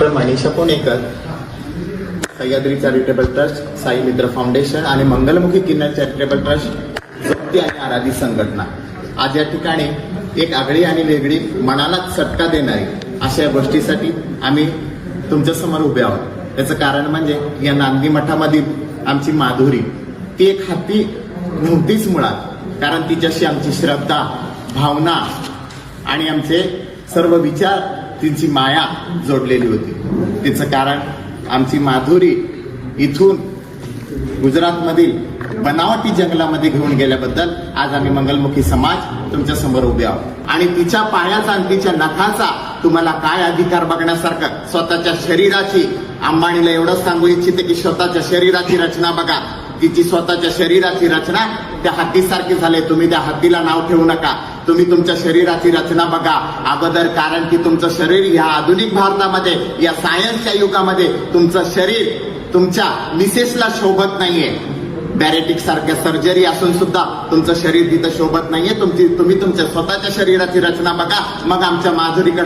Doctor Manisha पुणेकर, Sahyadri charitable trust, Sai मित्र foundation आणि मंगलमुखी किन्नर चॅरिटेबल ट्रस्ट जप्ती आणि आराधी संघटना आज या ठिकाणी एक आगळी आणि वेगळी मनाला चटका देणारी अशा या गोष्टीसाठी आम्ही तुमच्या समोर उभे आहोत। त्याचं कारण म्हणजे या नांदी मठामधील आमची माधुरी ती एक हत्ती नव्हतीच मुळात, कारण तिच्याशी आमची श्रद्धा, भावना आणि आमचे सर्व विचार, तिची माया जोडलेली होती। तिचं कारण आमची माधुरी इथून गुजरातमधील बनावटी जंगलामध्ये घेऊन गेल्याबद्दल आज आम्ही मंगलमुखी समाज तुमच्या समोर उभे आहोत। आणि तिच्या पायाचा आणि तिच्या नखाचा तुम्हाला काय अधिकार बघण्यासारखं, स्वतःच्या शरीराची, अंबानीला एवढंच सांगू इच्छिते की स्वतःच्या शरीराची रचना बघा। तिची स्वतःच्या शरीराची रचना त्या हत्तीसारखी झाली। तुम्ही त्या हत्तीला नाव ठेवू नका, तुम्ही तुमच्या शरीराची रचना बघा अगोदर, कारण की तुमचं शरीर या आधुनिक भारतामध्ये, या सायन्सच्या युगामध्ये तुमचं शरीर तुमच्या मिसेसला शोभत नाहीये। बॅरेटिक सारख्या सर्जरी असून सुद्धा तुमचं शरीर तिथं शोभत नाहीये। तुम्ही तुमच्या स्वतःच्या शरीराची रचना बघा, मग आमच्या माधुरीकडे